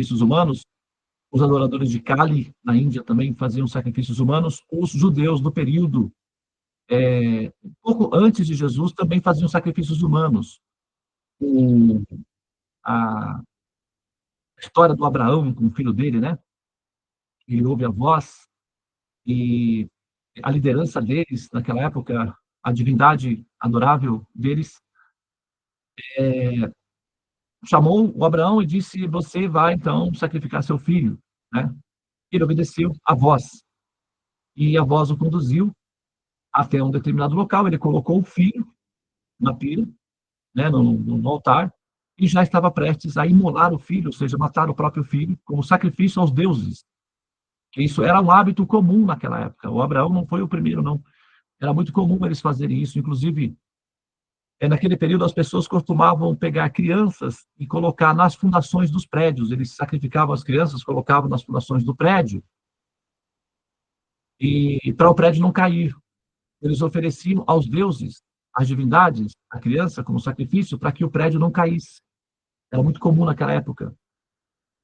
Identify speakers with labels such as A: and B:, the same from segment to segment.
A: sacrifícios humanos, os adoradores de Kali, na Índia, também faziam sacrifícios humanos, os judeus do período, um pouco antes de Jesus, também faziam sacrifícios humanos. A história do Abraão com o filho dele, né? Ele ouve a voz e a liderança deles, naquela época, a divindade adorável deles, chamou o Abraão e disse: você vai, então, sacrificar seu filho, né? Ele obedeceu a voz, e a voz o conduziu até um determinado local, ele colocou o filho na pira, né, no altar, e já estava prestes a imolar o filho, ou seja, matar o próprio filho, como sacrifício aos deuses. Que isso era um hábito comum naquela época. O Abraão não foi o primeiro, não. Era muito comum eles fazerem isso. Inclusive, naquele período, as pessoas costumavam pegar crianças e colocar nas fundações dos prédios. Eles sacrificavam as crianças, colocavam nas fundações do prédio, e para o prédio não cair. Eles ofereciam aos deuses, às divindades, a criança como sacrifício para que o prédio não caísse. Era muito comum naquela época.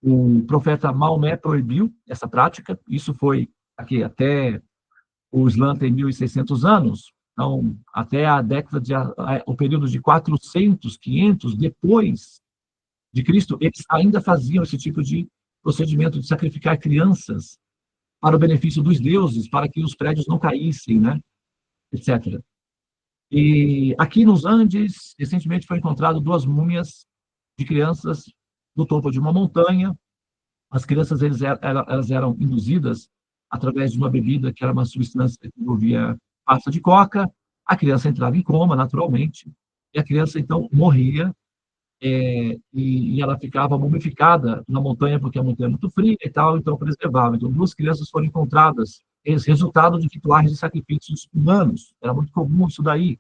A: O profeta Maomé proibiu essa prática. Isso foi aqui até o Islã tem 1.600 anos. Então, até a década o período de 400, 500 depois de Cristo, eles ainda faziam esse tipo de procedimento de sacrificar crianças para o benefício dos deuses, para que os prédios não caíssem, né? Etc. E aqui nos Andes, recentemente foi encontrado 2 múmias de crianças no topo de uma montanha. As crianças elas eram induzidas através de uma bebida que era uma substância que envolvia pasta de coca. A criança entrava em coma, naturalmente, e a criança, então, morria, e ela ficava mumificada na montanha, porque a montanha é muito fria e tal, então preservava. Então, 2 crianças foram encontradas, resultado de rituais de sacrifícios humanos. Era muito comum isso daí.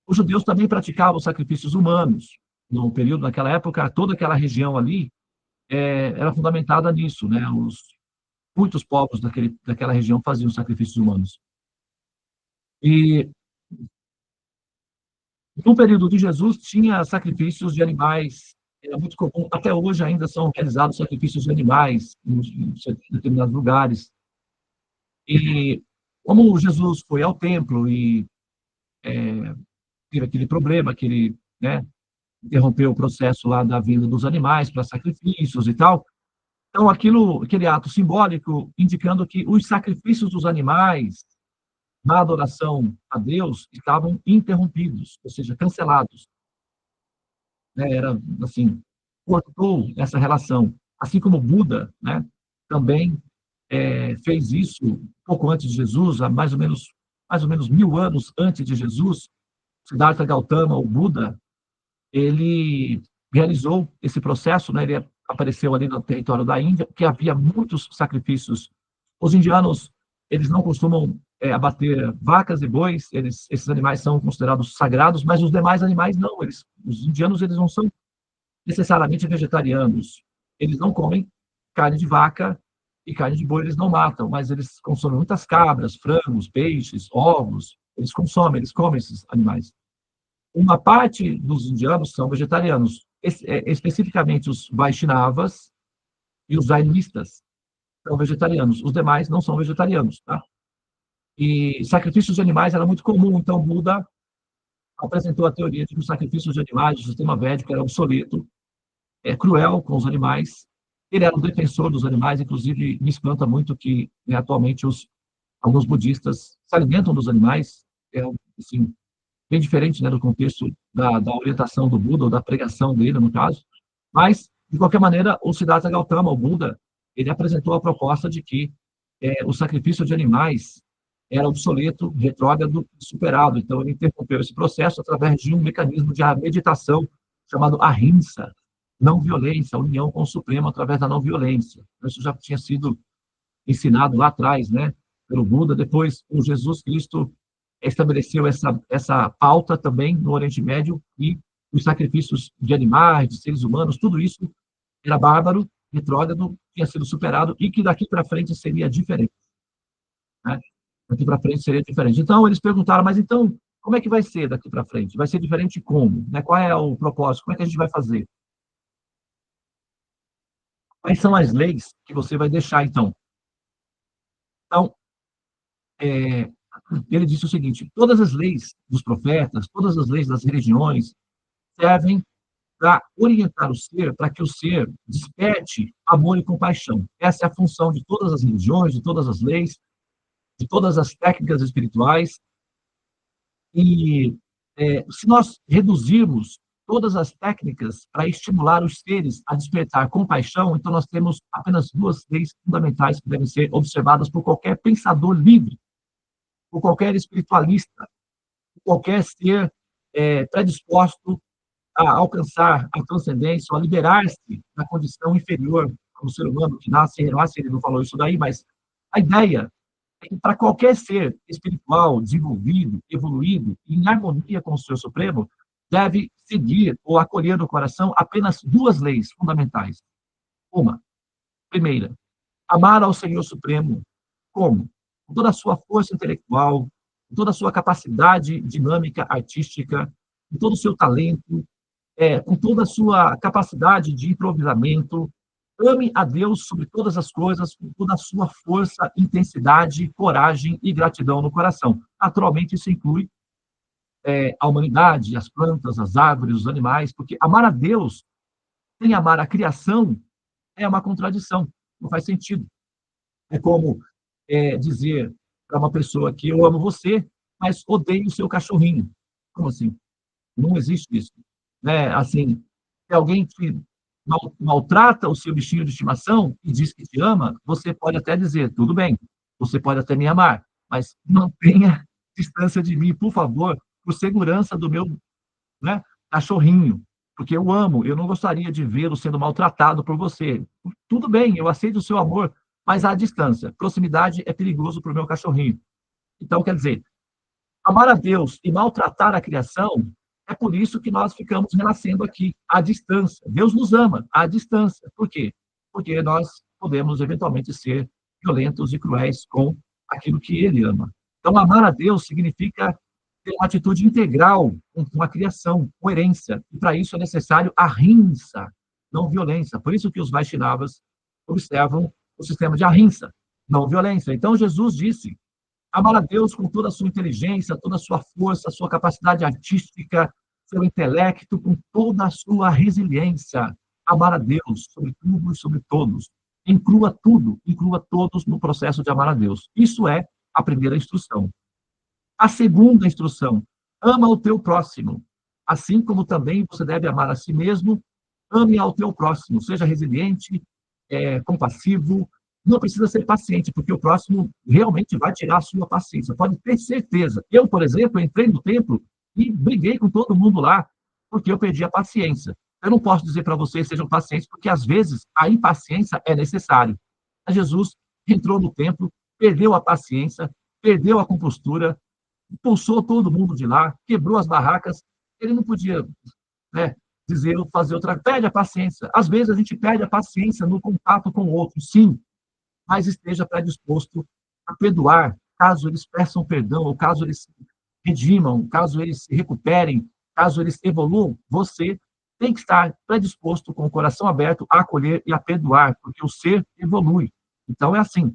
A: Os judeus também praticavam sacrifícios humanos. No período, naquela época, toda aquela região ali era fundamentada nisso, né? Muitos povos daquela região faziam sacrifícios humanos. E no período de Jesus tinha sacrifícios de animais, era muito comum, até hoje ainda são realizados sacrifícios de animais em determinados lugares. E como Jesus foi ao templo e teve aquele problema, que ele, né, interrompeu o processo lá da venda dos animais para sacrifícios e tal, então aquele ato simbólico indicando que os sacrifícios dos animais na adoração a Deus estavam interrompidos, ou seja, cancelados, né? Era assim, cortou essa relação. Assim como Buda, né, também fez isso pouco antes de Jesus, há mais ou menos 1.000 anos antes de Jesus. Siddhartha Gautama, o Buda, ele realizou esse processo, né? Ele apareceu ali no território da Índia, porque havia muitos sacrifícios. Os indianos, eles não costumam abater vacas e bois, esses animais são considerados sagrados, mas os demais animais não. Os indianos, eles não são necessariamente vegetarianos. Eles não comem carne de vaca e carne de boi, eles não matam, mas eles consomem muitas cabras, frangos, peixes, ovos. Eles comem esses animais. Uma parte dos indianos são vegetarianos, especificamente os Vaishnavas e os Jainistas são vegetarianos. Os demais não são vegetarianos, tá? E sacrifícios de animais era muito comum, então Buda apresentou a teoria de que os sacrifícios de animais, o sistema védico, era obsoleto, cruel com os animais. Ele era um defensor dos animais, inclusive me espanta muito que, né, atualmente alguns budistas se alimentam dos animais, assim, bem diferente, né, do contexto da orientação do Buda, ou da pregação dele, no caso. Mas, de qualquer maneira, o Siddhartha Gautama, o Buda, ele apresentou a proposta de que o sacrifício de animais era obsoleto, retrógrado e superado. Então, ele interrompeu esse processo através de um mecanismo de meditação chamado ahimsa, não violência, a união com o Supremo através da não violência. Isso já tinha sido ensinado lá atrás, né, pelo Buda. Depois, o Jesus Cristo estabeleceu essa pauta também no Oriente Médio, e os sacrifícios de animais, de seres humanos, tudo isso era bárbaro, retrógrado, tinha sido superado, e que daqui para frente seria diferente, né? Daqui para frente seria diferente. Então, eles perguntaram, mas então, como é que vai ser daqui para frente? Vai ser diferente como? Né? Qual é o propósito? Como é que a gente vai fazer? Quais são as leis que você vai deixar, então? Então, é, ele disse o seguinte: todas as leis dos profetas, todas as leis das religiões servem para orientar o ser, para que o ser desperte amor e compaixão. Essa é a função de todas as religiões, de todas as leis, de todas as técnicas espirituais. E se nós reduzirmos todas as técnicas para estimular os seres a despertar compaixão, então nós temos apenas duas leis fundamentais que devem ser observadas por qualquer pensador livre, por qualquer espiritualista, por qualquer ser predisposto a alcançar a transcendência, ou a liberar-se da condição inferior do ser humano que nasce e renasce, ele não falou isso daí, mas a ideia é que para qualquer ser espiritual, desenvolvido, evoluído, em harmonia com o Senhor Supremo, deve seguir ou acolher no coração apenas duas leis fundamentais. Uma, primeira, amar ao Senhor Supremo. Como? Com toda a sua força intelectual, com toda a sua capacidade dinâmica artística, com todo o seu talento, com toda a sua capacidade de improvisamento. Ame a Deus sobre todas as coisas, com toda a sua força, intensidade, coragem e gratidão no coração. Naturalmente, isso inclui a humanidade, as plantas, as árvores, os animais, porque amar a Deus sem amar a criação é uma contradição, não faz sentido. É como dizer para uma pessoa que eu amo você, mas odeio o seu cachorrinho. Como assim? Não existe isso. Né? Assim, se alguém te maltrata o seu bichinho de estimação e diz que te ama, você pode até dizer, tudo bem, você pode até me amar, mas mantenha distância de mim, por favor, por segurança do meu, né, cachorrinho, porque eu amo, eu não gostaria de vê-lo sendo maltratado por você. Tudo bem, eu aceito o seu amor, mas à distância. Proximidade é perigoso para o meu cachorrinho. Então, quer dizer, amar a Deus e maltratar a criação, é por isso que nós ficamos renascendo aqui, à distância. Deus nos ama, à distância. Por quê? Porque nós podemos, eventualmente, ser violentos e cruéis com aquilo que Ele ama. Então, amar a Deus significa ter uma atitude integral com a criação, coerência. E, para isso, é necessário a ahimsa, não violência. Por isso que os Vaishnavas observam o sistema de ahimsa, não violência. Então, Jesus disse: amar a Deus com toda a sua inteligência, toda a sua força, a sua capacidade artística, seu intelecto, com toda a sua resiliência. Amar a Deus sobre tudo e sobre todos. Inclua tudo, inclua todos no processo de amar a Deus. Isso é a primeira instrução. A segunda instrução: ama o teu próximo. Assim como também você deve amar a si mesmo, ame ao teu próximo. Seja resiliente, compassivo. Não precisa ser paciente, porque o próximo realmente vai tirar a sua paciência. Pode ter certeza. Eu, por exemplo, entrei no templo e briguei com todo mundo lá, porque eu perdi a paciência. Eu não posso dizer para vocês sejam pacientes, porque às vezes a impaciência é necessária. Jesus entrou no templo, perdeu a paciência, perdeu a compostura, expulsou todo mundo de lá, quebrou as barracas. Ele não podia, né, dizer ou fazer outra. Perde a paciência. Às vezes a gente perde a paciência no contato com o outro, sim, mas esteja predisposto a perdoar, caso eles peçam perdão, ou caso eles se redimam, caso eles se recuperem, caso eles evoluam, você tem que estar predisposto, com o coração aberto, a acolher e a perdoar, porque o ser evolui. Então, é assim,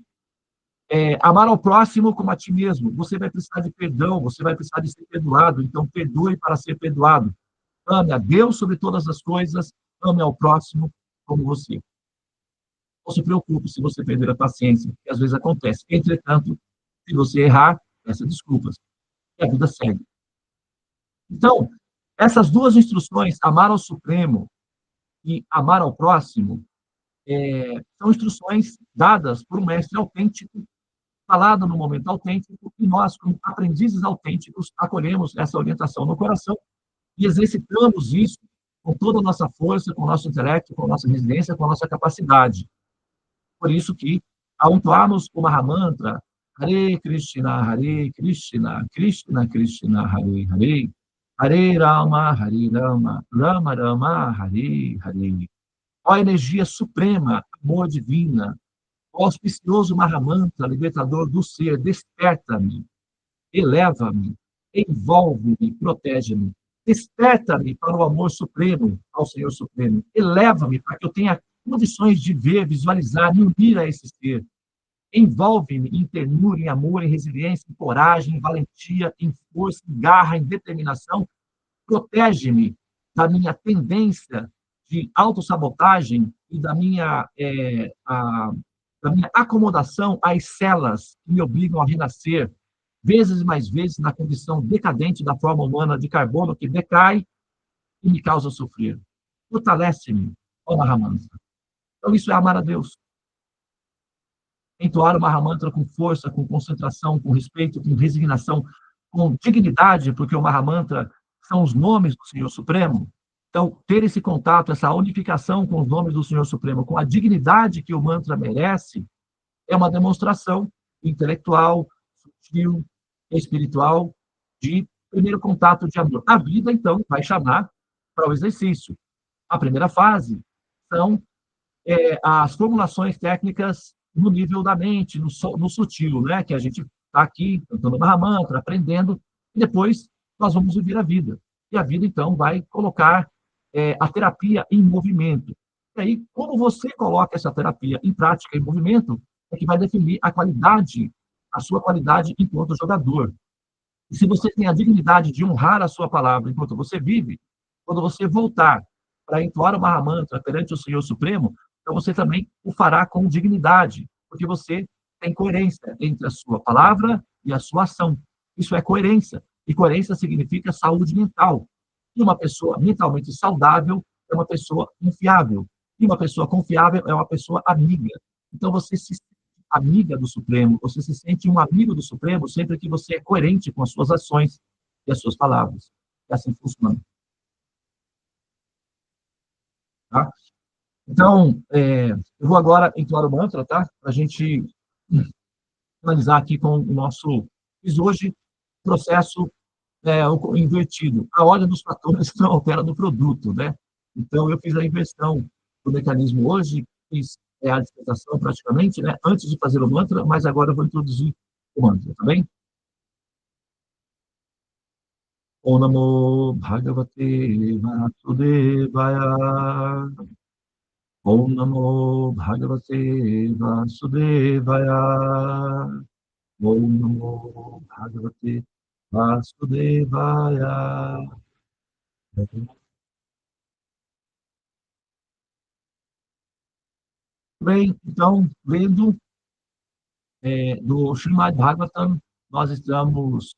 A: amar ao próximo como a ti mesmo. Você vai precisar de perdão, você vai precisar de ser perdoado, então perdoe para ser perdoado. Ame a Deus sobre todas as coisas, ame ao próximo como você. Não se preocupe se você perder a paciência, que às vezes acontece. Entretanto, se você errar, peça desculpas. E a vida segue. Então, essas duas instruções, amar ao Supremo e amar ao próximo, são instruções dadas por um mestre autêntico, falado no momento autêntico, e nós, como aprendizes autênticos, acolhemos essa orientação no coração e exercitamos isso com toda a nossa força, com o nosso intelecto, com a nossa resiliência, com a nossa capacidade. Por isso que, ao entoarmos o Mahamantra, Hare Krishna, Krishna Krishna, Hare Hare, Hare Rama, Rama Rama, Hare Hare. Ó energia suprema, amor divina, ó auspicioso Mahamantra, libertador do ser, desperta-me, eleva-me, envolve-me, protege-me. Desperta-me para o amor supremo, ao Senhor Supremo. Eleva-me para que eu tenha condições de ver, visualizar, me unir a esse ser. Envolve-me em ternura, em amor, em resiliência, em coragem, em valentia, em força, em garra, em determinação. Protege-me da minha tendência de autossabotagem e da minha acomodação às celas que me obrigam a renascer, vezes e mais vezes, na condição decadente da forma humana de carbono que decai e me causa sofrer. Fortalece-me, ó Mahamantra. Então, isso é amar a Deus. Entoar o Mahamantra com força, com concentração, com respeito, com resignação, com dignidade, porque o Mahamantra são os nomes do Senhor Supremo. Então, ter esse contato, essa unificação com os nomes do Senhor Supremo, com a dignidade que o mantra merece, é uma demonstração intelectual, sutil, espiritual, de primeiro contato de amor. A vida, então, vai chamar para o exercício. A primeira fase são as formulações técnicas no nível da mente, no sutil, né? Que a gente está aqui cantando Mahamantra, aprendendo, e depois nós vamos viver a vida. E a vida, então, vai colocar a terapia em movimento. E aí, como você coloca essa terapia em prática, em movimento, é que vai definir a sua qualidade enquanto jogador. E se você tem a dignidade de honrar a sua palavra enquanto você vive, quando você voltar para entoar o Mahamantra perante o Senhor Supremo, então você também o fará com dignidade, porque você tem coerência entre a sua palavra e a sua ação. Isso é coerência. E coerência significa saúde mental. E uma pessoa mentalmente saudável é uma pessoa confiável. E uma pessoa confiável é uma pessoa amiga. Então você se amiga do Supremo, você se sente um amigo do Supremo sempre que você é coerente com as suas ações e as suas palavras. É assim que funciona. Tá? Então, eu vou agora entoar o mantra, tá? Para a gente finalizar aqui com o nosso... Fiz hoje processo invertido. A ordem dos fatores não altera no produto, né? Então, eu fiz a inversão do mecanismo hoje, fiz a dissertação praticamente, né? Antes de fazer o mantra, mas agora eu vou introduzir o mantra, tá bem? Om Namo Bhagavate Vasudevaya. Om Namo Bhagavate Vasudevaya. Om Namo Bhagavate Vasudevaya. Bem, então, lendo do Srimad Bhagavatam, nós estamos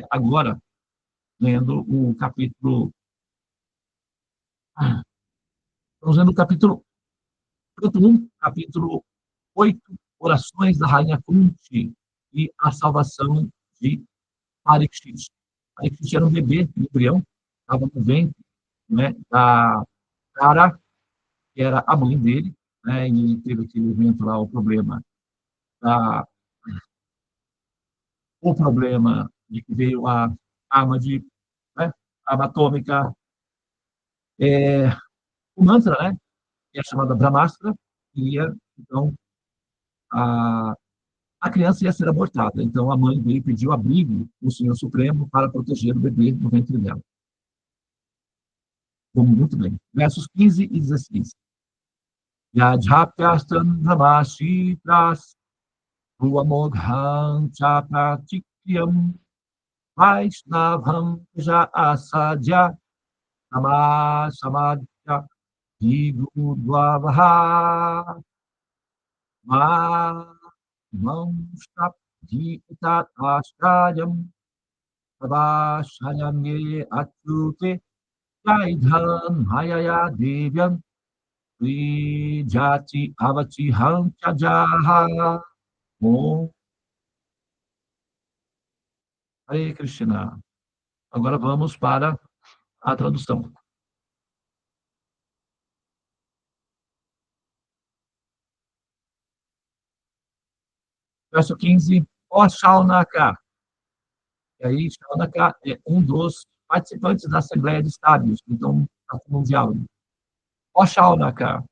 A: agora lendo o capítulo. Estamos lendo o capítulo 1, capítulo 8, Orações da Rainha Kunti e a salvação de Parikshit. Parikshit era um bebê, um embrião, estava no ventre, né, da Tara, que era a mãe dele, né, e teve aquele evento lá, da, o problema de que veio a arma né, arma atômica, o mantra, né, que é chamada Brahmastra, e ia, então, a, a criança ia ser abortada. Então, a mãe veio e pediu abrigo no Senhor Supremo para proteger o bebê no ventre dela. Vamos muito bem. Versos 15 e 16. Yajapyastan Ramashitras Ruamogham Chapratikyam Vaishnavam Ja Asadya Namasamadya Digudvavaha Mamstapjitat Ashayam Savashayamye Achute Jaidhan Hayaya Devyam Jati Avati Hanchajaha. Om Hare Krishna. Agora vamos para a tradução. Verso 15. Ó Shaunaka. E aí, Shaunaka é um dos participantes da Assembleia de Sábios, então, está mundial. Ó Shaunaka.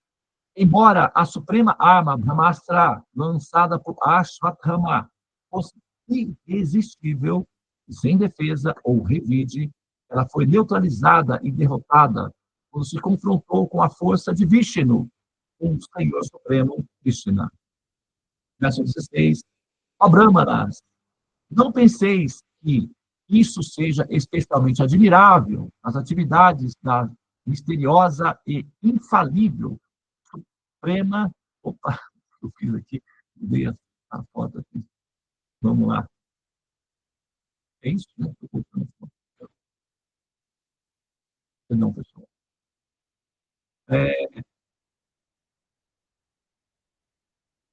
A: Embora a suprema arma Brahmastra, lançada por Ashwatthama, fosse irresistível, sem defesa ou revide, ela foi neutralizada e derrotada quando se confrontou com a força de Vishnu, o Senhor Supremo Krishna. Verso 16. Ó Brahmanas, não penseis que isso seja especialmente admirável, as atividades da misteriosa e infalível Suprema. Opa, eu fiz aqui, mudei a foto aqui. Vamos lá. É isso, né? Perdão, pessoal.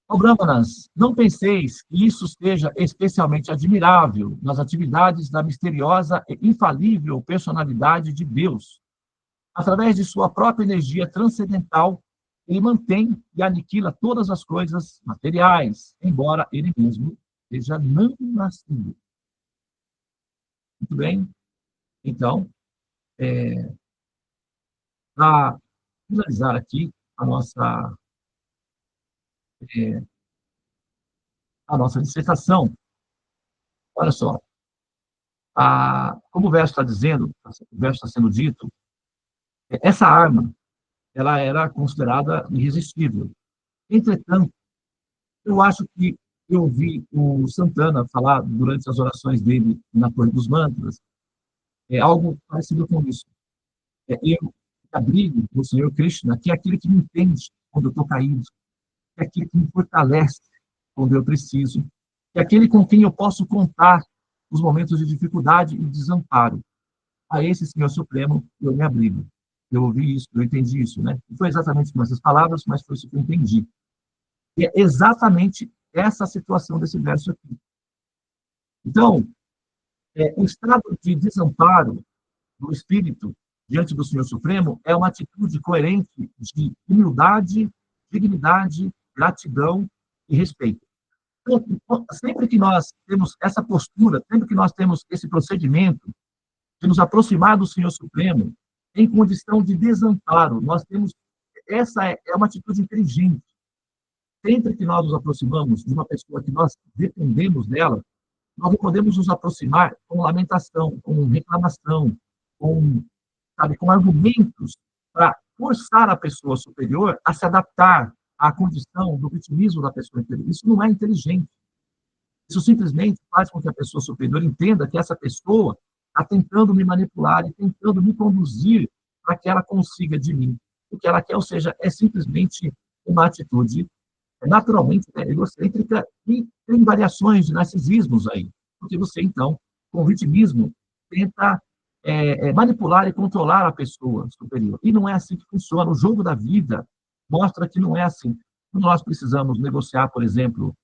A: Ó Brahmanas, não penseis que isso seja especialmente admirável nas atividades da misteriosa e infalível personalidade de Deus. Através de sua própria energia transcendental, ele mantém e aniquila todas as coisas materiais, embora ele mesmo seja não nascido. Muito bem? Então, para finalizar aqui é, a nossa dissertação, olha só, como o verso está dizendo, o verso está sendo dito, essa arma, ela era considerada irresistível. Entretanto, eu acho que eu ouvi o Santana falar durante as orações dele na Torre dos Mantras, algo parecido com isso. Eu abrigo o Senhor Krishna, que é aquele que me entende quando eu estou caído, que é aquele que me fortalece quando eu preciso, que é aquele com quem eu posso contar nos momentos de dificuldade e desamparo. A esse Senhor Supremo eu me abrigo. Eu ouvi isso, eu entendi isso, né? Não foi exatamente com essas palavras, mas foi isso que eu entendi. E é exatamente essa a situação desse verso aqui. Então, o estado de desamparo do espírito diante do Senhor Supremo é uma atitude coerente de humildade, dignidade, gratidão e respeito. Então, sempre que nós temos essa postura, sempre que nós temos esse procedimento de nos aproximar do Senhor Supremo em condição de desamparo, nós temos essa é uma atitude inteligente. Sempre que nós nos aproximamos de uma pessoa que nós dependemos dela, nós não podemos nos aproximar com lamentação, com reclamação, com, sabe, com argumentos para forçar a pessoa superior a se adaptar à condição do vitimismo da pessoa inferior. Isso não é inteligente. Isso simplesmente faz com que a pessoa superior entenda que essa pessoa está tentando me manipular e tentando me conduzir para que ela consiga de mim o que ela quer, ou seja, é simplesmente uma atitude naturalmente, né, egocêntrica, e tem variações de narcisismos aí, porque você, então, com o vitimismo, tenta manipular e controlar a pessoa superior. E não é assim que funciona. O jogo da vida mostra que não é assim. Quando nós precisamos negociar, por exemplo,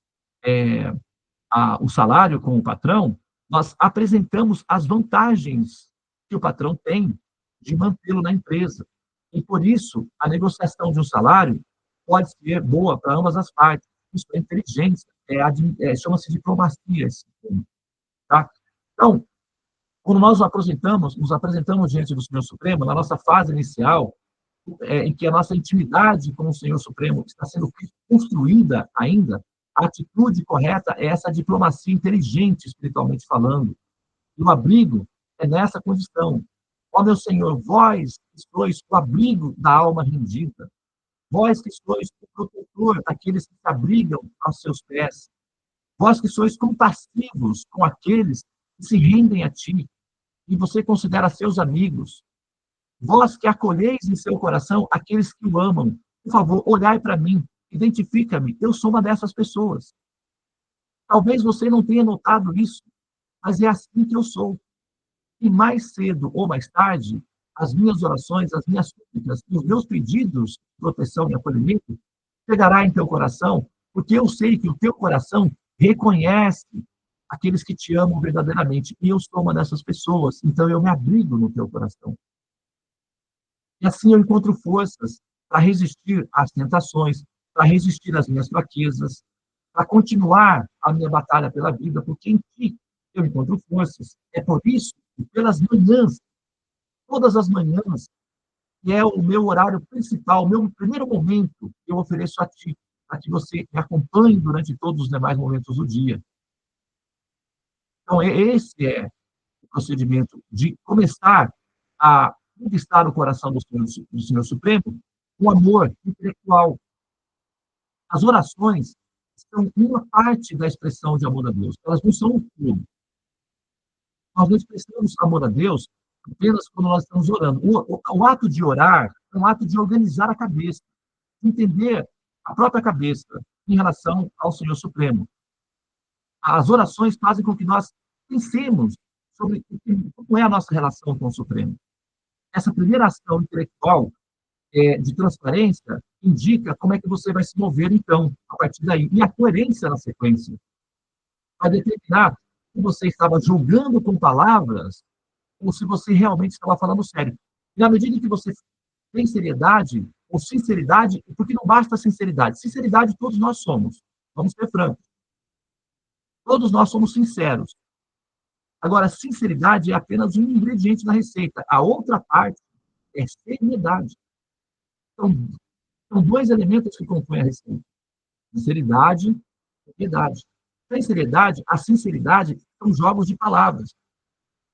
A: o salário com o patrão, nós apresentamos as vantagens que o patrão tem de mantê-lo na empresa. E, por isso, a negociação de um salário pode ser boa para ambas as partes. Isso é inteligência, chama-se diplomacia. Tá? Então, quando nós nos apresentamos diante do Senhor Supremo, na nossa fase inicial, em que a nossa intimidade com o Senhor Supremo está sendo construída ainda, a atitude correta é essa diplomacia inteligente, espiritualmente falando. E o abrigo é nessa condição. Ó meu Senhor, vós que sois o abrigo da alma rendida, vós que sois o protetor daqueles que se abrigam aos seus pés, vós que sois compassivos com aqueles que se rendem a ti, e você considera seus amigos, vós que acolheis em seu coração aqueles que o amam, por favor, olhai para mim, identifica-me, eu sou uma dessas pessoas. Talvez você não tenha notado isso, mas é assim que eu sou. E mais cedo ou mais tarde, as minhas orações, as minhas súplicas, os meus pedidos de proteção e acolhimento chegará em teu coração, porque eu sei que o teu coração reconhece aqueles que te amam verdadeiramente. E eu sou uma dessas pessoas, então eu me abrigo no teu coração. E assim eu encontro forças para resistir às tentações, para resistir às minhas fraquezas, para continuar a minha batalha pela vida, porque em ti eu encontro forças. É por isso que pelas manhãs, todas as manhãs, que é o meu horário principal, o meu primeiro momento, eu ofereço a ti, para que você me acompanhe durante todos os demais momentos do dia. Então, esse é o procedimento de começar a conquistar o coração do Senhor Supremo, com amor intelectual, As orações são uma parte da expressão de amor a Deus, elas não são o todo. Nós não expressamos amor a Deus apenas quando nós estamos orando. O ato de orar é um ato de organizar a cabeça, de entender a própria cabeça em relação ao Senhor Supremo. As orações fazem com que nós pensemos sobre como é a nossa relação com o Supremo. Essa primeira ação intelectual de transparência indica como é que você vai se mover, então, a partir daí. E a coerência na sequência vai determinar se você estava julgando com palavras ou se você realmente estava falando sério. E na medida que você tem seriedade ou sinceridade, porque não basta sinceridade. Sinceridade todos nós somos. Vamos ser francos. Todos nós somos sinceros. Agora, sinceridade é apenas um ingrediente da receita. A outra parte é seriedade. Então, são dois elementos que compõem a receita. Sinceridade e seriedade. Sem seriedade, a sinceridade são jogos de palavras.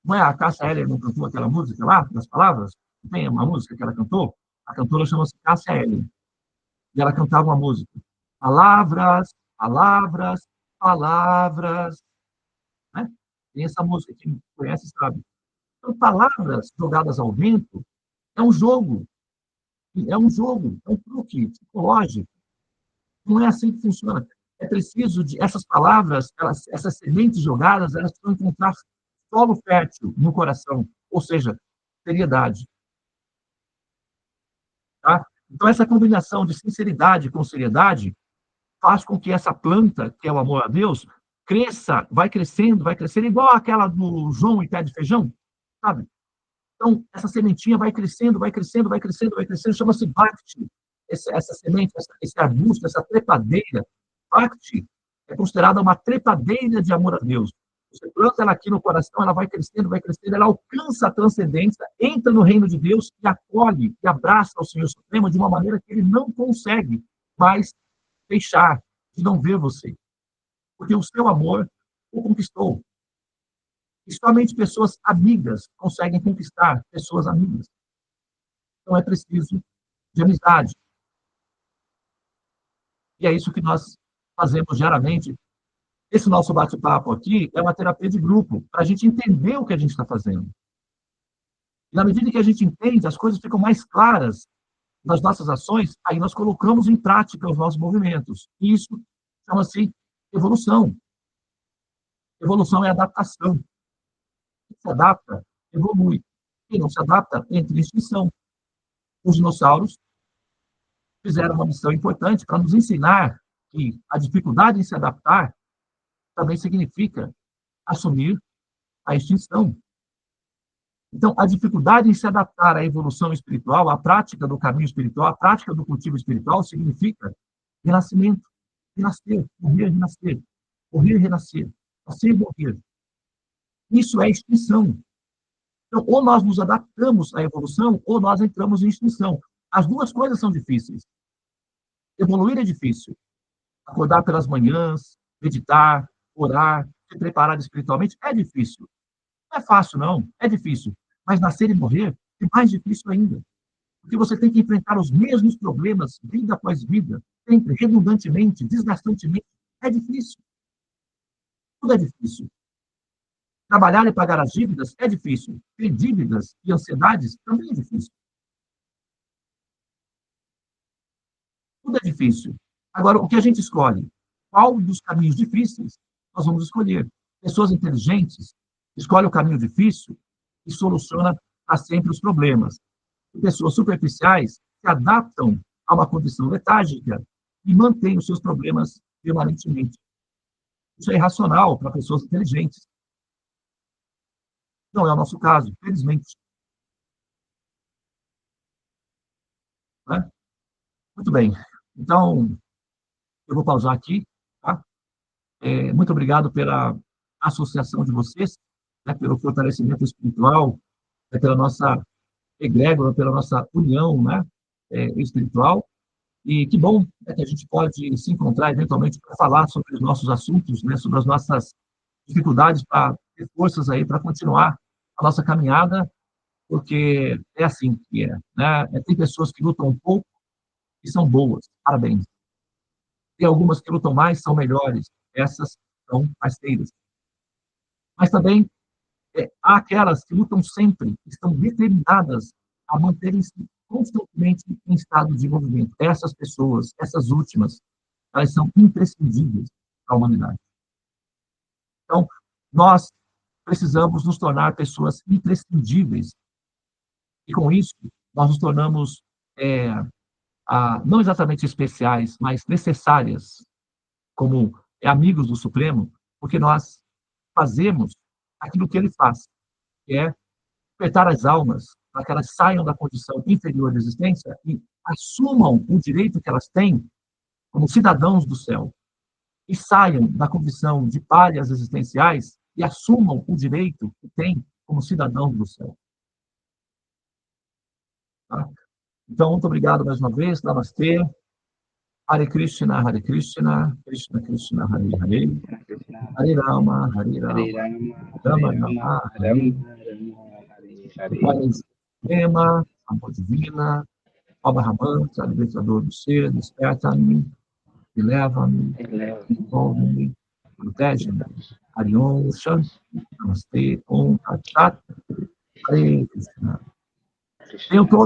A: Não é a Cássia Eller não cantou aquela música lá, das palavras? Tem uma música que ela cantou? A cantora chama-se Cássia Eller. E ela cantava uma música. Palavras, palavras, palavras. Né? Tem essa música, quem conhece sabe. Então, palavras jogadas ao vento é um jogo. É um jogo, é um truque psicológico. Não é assim que funciona. É preciso de essas palavras, essas sementes jogadas, elas precisam encontrar solo fértil no coração, ou seja, seriedade. Tá? Então, essa combinação de sinceridade com seriedade faz com que essa planta, que é o amor a Deus, cresça, vai crescendo, igual aquela do João e pé de feijão, sabe? Então, essa sementinha vai crescendo, vai crescendo, vai crescendo, vai crescendo, chama-se bhakti. Essa semente, esse arbusto, essa trepadeira, bhakti, é considerada uma trepadeira de amor a Deus. Você planta ela aqui no coração, ela vai crescendo, ela alcança a transcendência, entra no reino de Deus e acolhe, e abraça o Senhor Supremo de uma maneira que ele não consegue mais deixar de não ver você. Porque o seu amor o conquistou. E somente pessoas amigas conseguem conquistar pessoas amigas. Então é preciso de amizade. E é isso que nós fazemos diariamente. Esse nosso bate-papo aqui é uma terapia de grupo, para a gente entender o que a gente está fazendo. E na medida que a gente entende, as coisas ficam mais claras nas nossas ações, aí nós colocamos em prática os nossos movimentos. E isso chama-se evolução. Evolução é adaptação. Quem se adapta, evolui. Quem não se adapta, entra em extinção. Os dinossauros fizeram uma missão importante para nos ensinar que a dificuldade em se adaptar também significa assumir a extinção. Então, a dificuldade em se adaptar à evolução espiritual, à prática do caminho espiritual, à prática do cultivo espiritual, significa renascimento, renascer, morrer, renascer, morrer, renascer, nascer e morrer. Isso é extinção. Então, ou nós nos adaptamos à evolução, ou nós entramos em extinção. As duas coisas são difíceis. Evoluir é difícil. Acordar pelas manhãs, meditar, orar, se preparar espiritualmente, é difícil. Não é fácil, não. É difícil. Mas nascer e morrer é mais difícil ainda. Porque você tem que enfrentar os mesmos problemas, vida após vida, sempre, redundantemente, desgastantemente. É difícil. Tudo é difícil. Trabalhar e pagar as dívidas é difícil. Ter dívidas e ansiedades também é difícil. Tudo é difícil. Agora, o que a gente escolhe? Qual dos caminhos difíceis nós vamos escolher? Pessoas inteligentes escolhem o caminho difícil e soluciona sempre os problemas. E pessoas superficiais se adaptam a uma condição letárgica e mantêm os seus problemas permanentemente. Isso é irracional para pessoas inteligentes. Não é o nosso caso, felizmente. Né? Muito bem. Então, eu vou pausar aqui. Tá? Muito obrigado pela associação de vocês, né, pelo fortalecimento espiritual, pela nossa egrégora, pela nossa união, né, espiritual. E que bom, né, que a gente pode se encontrar eventualmente para falar sobre os nossos assuntos, né, sobre as nossas dificuldades, para ter forças aí para continuar a nossa caminhada, porque é assim que é. Né? Tem pessoas que lutam um pouco e são boas. Parabéns. Tem algumas que lutam mais, são melhores. Essas são parceiras. Mas também há aquelas que lutam sempre, estão determinadas a manterem-se constantemente em estado de desenvolvimento. Essas pessoas, essas últimas, elas são imprescindíveis para a humanidade. Então, nós precisamos nos tornar pessoas imprescindíveis. E, com isso, nós nos tornamos, é, não exatamente especiais, mas necessárias, como amigos do Supremo, porque nós fazemos aquilo que ele faz, que é despertar as almas para que elas saiam da condição inferior de existência e assumam o direito que elas têm como cidadãos do céu, e saiam da condição de párias existenciais e assumam o direito que têm como cidadãos do céu. Tá? Então, muito obrigado mais uma vez. Namastê. Hare Krishna, Krishna Krishna, Hare Hare, Hare Rama, Rama Rama, Hare Hare. Suprema, Amor Divina, Alba Ramanta, Libertador do Ser, desperta-me, eleva-me, envolve-me, protege-me. Harion, Shanti, Namastê, Om, Tat Sat, Hare Krishna. Tenham todos